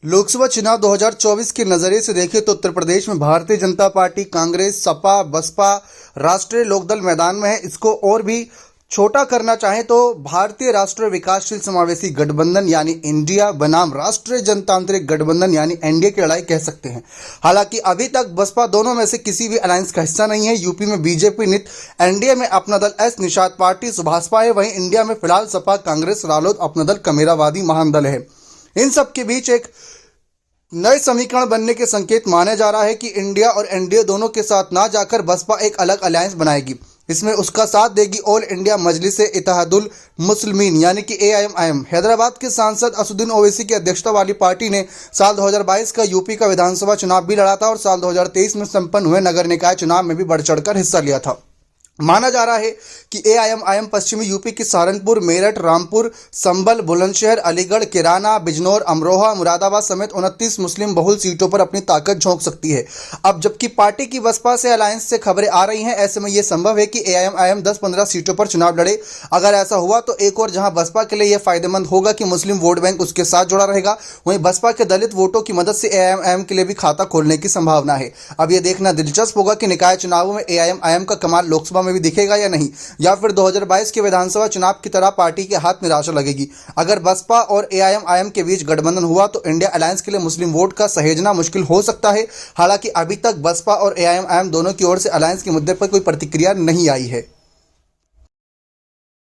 लोकसभा चुनाव 2024 के नजरिए से देखें तो उत्तर प्रदेश में भारतीय जनता पार्टी, कांग्रेस, सपा, बसपा, राष्ट्रीय लोकदल मैदान में है। इसको और भी छोटा करना चाहें तो भारतीय राष्ट्रीय विकासशील समावेशी गठबंधन यानी इंडिया बनाम राष्ट्रीय जनतांत्रिक गठबंधन यानी एनडीए की लड़ाई कह सकते हैं। हालांकि अभी तक बसपा दोनों में से किसी भी अलायंस का हिस्सा नहीं है। यूपी में बीजेपी नित, एनडीए में अपना दल एस निषाद पार्टी सुभाषपा है। वहीं इंडिया में फिलहाल सपा, कांग्रेस, रालोद अपना दल कमेरावादी महान दल है। इन सब के बीच एक नए समीकरण बनने के संकेत माने जा रहा है कि इंडिया और एनडीए दोनों के साथ ना जाकर बसपा एक अलग अलायंस बनाएगी। इसमें उसका साथ देगी ऑल इंडिया मजलिस-ए इत्तेहादुल मुस्लिमीन यानी कि एआईएमआईएम। हैदराबाद के सांसद असदुद्दीन ओवैसी की अध्यक्षता वाली पार्टी ने साल 2022 का यूपी का विधानसभा चुनाव भी लड़ा था और साल 2023 में संपन्न हुए नगर निकाय चुनाव में भी बढ़ चढ़कर हिस्सा लिया था। माना जा रहा है कि एआईएमआईएम पश्चिमी यूपी की सहारनपुर, मेरठ, रामपुर, संभल, बुलंदशहर, अलीगढ़, किराना, बिजनौर, अमरोहा, मुरादाबाद समेत 29 मुस्लिम बहुल सीटों पर अपनी ताकत झोंक सकती है। अब जबकि पार्टी की बसपा से अलायंस से खबरें आ रही हैं, ऐसे में यह संभव है कि एआईएमआईएम 10-15 सीटों पर चुनाव लड़े। अगर ऐसा हुआ तो एक और जहां बसपा के लिए यह फायदेमंद होगा कि मुस्लिम वोट बैंक उसके साथ जुड़ा रहेगा, वहीं बसपा के दलित वोटों की मदद से एआईएमआईएम के लिए भी खाता खोलने की संभावना है। अब यह देखना दिलचस्प होगा कि निकाय चुनावों में एआईएमआईएम का कमाल लोकसभा में भी दिखेगा या नहीं, या फिर 2022 के विधानसभा चुनाव की तरह पार्टी के हाथ निराशा लगेगी। अगर बसपा और एआईएमआईएम के बीच गठबंधन हुआ तो इंडिया अलायंस के लिए मुस्लिम वोट का सहेजना मुश्किल हो सकता है। हालांकि अभी तक बसपा और एआईएमआईएम दोनों की ओर से अलायंस के मुद्दे पर कोई प्रतिक्रिया नहीं आई है।